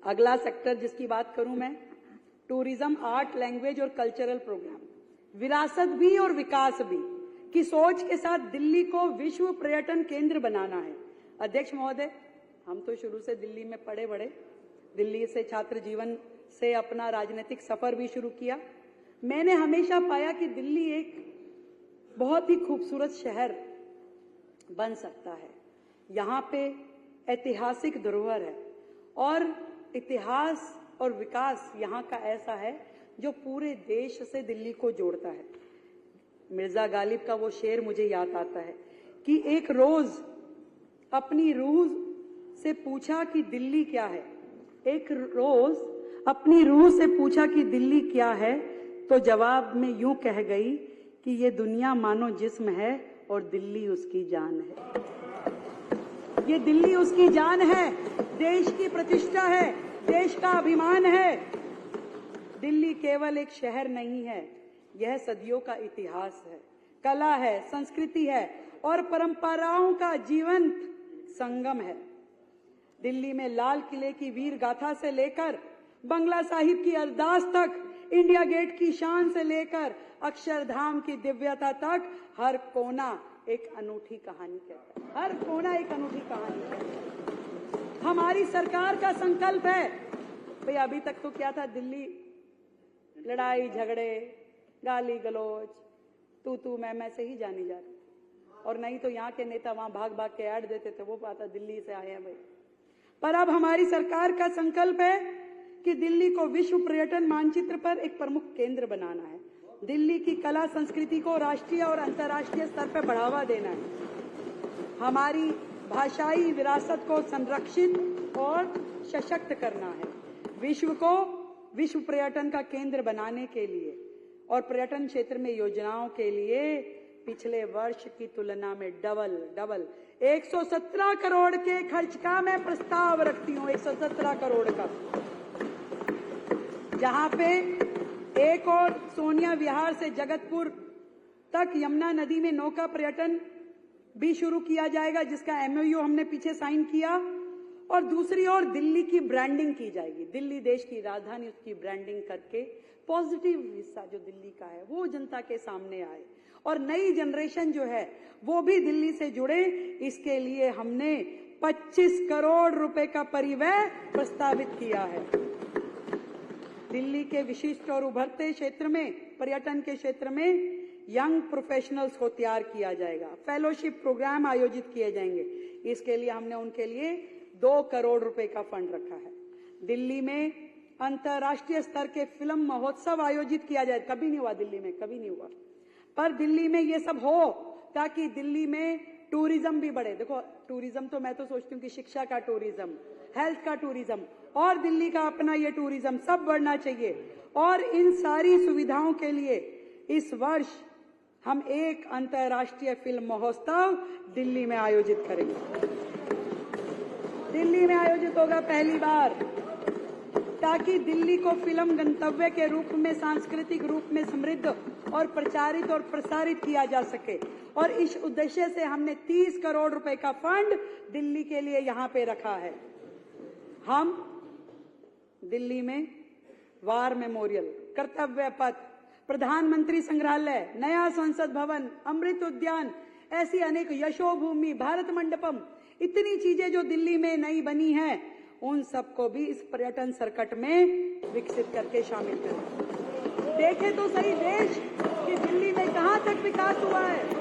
अगला सेक्टर जिसकी बात करूं मैं, टूरिज्म, आर्ट, लैंग्वेज और कल्चरल प्रोग्राम, विरासत भी और विकास भी की सोच के साथ दिल्ली को विश्व पर्यटन केंद्र बनाना है। अध्यक्ष महोदय, हम तो शुरू से दिल्ली में पढ़े बड़े, दिल्ली से छात्र जीवन से अपना राजनीतिक सफर भी शुरू किया। मैंने हमेशा पाया कि दिल्ली एक बहुत ही खूबसूरत शहर बन सकता है। यहाँ पे ऐतिहासिक धरोहर है और इतिहास और विकास यहाँ का ऐसा है जो पूरे देश से दिल्ली को जोड़ता है। मिर्जा गालिब का वो शेर मुझे याद आता है कि एक रोज अपनी रूह से पूछा कि दिल्ली क्या है। एक रोज अपनी रूह से पूछा कि दिल्ली क्या है, तो जवाब में यूं कह गई कि ये दुनिया मानो जिस्म है और दिल्ली उसकी जान है। ये दिल्ली उसकी जान है, देश की प्रतिष्ठा है, देश का अभिमान है। दिल्ली केवल एक शहर नहीं है, यह सदियों का इतिहास है, कला है, संस्कृति है और परंपराओं का जीवंत संगम है। दिल्ली में लाल किले की वीर गाथा से लेकर बंगला साहिब की अरदास तक, इंडिया गेट की शान से लेकर अक्षरधाम की दिव्यता तक, हर कोना एक अनूठी कहानी कहता है। हर कोना एक अनूठी कहानी है। हमारी सरकार का संकल्प है, भाई अभी तक तो क्या था, दिल्ली लड़ाई झगड़े, गाली गलौज, तू मैं से ही जानी जाती, और नहीं तो यहाँ के नेता वहां भाग भाग के ऐड देते थे, वो पता दिल्ली से आए हैं भाई। पर अब हमारी सरकार का संकल्प है कि दिल्ली को विश्व पर्यटन मानचित्र पर एक प्रमुख केंद्र बनाना है। दिल्ली की कला संस्कृति को राष्ट्रीय और अंतर्राष्ट्रीय स्तर पर बढ़ावा देना है। हमारी भाषाई विरासत को संरक्षित और सशक्त करना है। विश्व को विश्व पर्यटन का केंद्र बनाने के लिए और पर्यटन क्षेत्र में योजनाओं के लिए पिछले वर्ष की तुलना में डबल 117 करोड़ के खर्च का मैं प्रस्ताव रखती हूँ। 117 करोड़ का, जहां पे एक और सोनिया विहार से जगतपुर तक यमुना नदी में नौका पर्यटन भी शुरू किया जाएगा, जिसका एमओयू हमने पीछे साइन किया। और दूसरी ओर दिल्ली की ब्रांडिंग की जाएगी। दिल्ली देश की राजधानी, उसकी ब्रांडिंग करके पॉजिटिव हिस्सा जो दिल्ली का है वो जनता के सामने आए और नई जनरेशन जो है वो भी दिल्ली से जुड़े। इसके लिए हमने 25 करोड़ रुपए का परिव्यय प्रस्तावित किया है। दिल्ली के विशिष्ट और उभरते क्षेत्र में, पर्यटन के क्षेत्र में यंग प्रोफेशनल्स को तैयार किया जाएगा। फेलोशिप प्रोग्राम आयोजित किए जाएंगे। इसके लिए हमने उनके लिए 2 करोड़ रुपए का फंड रखा है। दिल्ली में अंतर्राष्ट्रीय स्तर के फिल्म महोत्सव आयोजित किया जाए। कभी नहीं हुआ दिल्ली में, कभी नहीं हुआ, पर दिल्ली में ये सब हो ताकि दिल्ली में टूरिज्म भी बढ़े। देखो टूरिज्म तो मैं तो सोचती हूँ कि शिक्षा का टूरिज्म, हेल्थ का टूरिज्म और दिल्ली का अपना ये टूरिज्म सब बढ़ना चाहिए। और इन सारी सुविधाओं के लिए इस वर्ष हम एक अंतर्राष्ट्रीय फिल्म महोत्सव दिल्ली में आयोजित करेंगे। दिल्ली में आयोजित होगा पहली बार, ताकि दिल्ली को फिल्म गंतव्य के रूप में, सांस्कृतिक रूप में समृद्ध और प्रचारित और प्रसारित किया जा सके। और इस उद्देश्य से हमने 30 करोड़ रुपए का फंड दिल्ली के लिए यहाँ पे रखा है। हम दिल्ली में वार मेमोरियल, कर्तव्य पथ, प्रधानमंत्री संग्रहालय, नया संसद भवन, अमृत उद्यान, ऐसी अनेक, यशोभूमि, भारत मंडपम, इतनी चीजें जो दिल्ली में नई बनी हैं, उन सबको भी इस पर्यटन सर्किट में विकसित करके शामिल करें। देखें तो सही देश कि दिल्ली में कहां तक विकास हुआ है।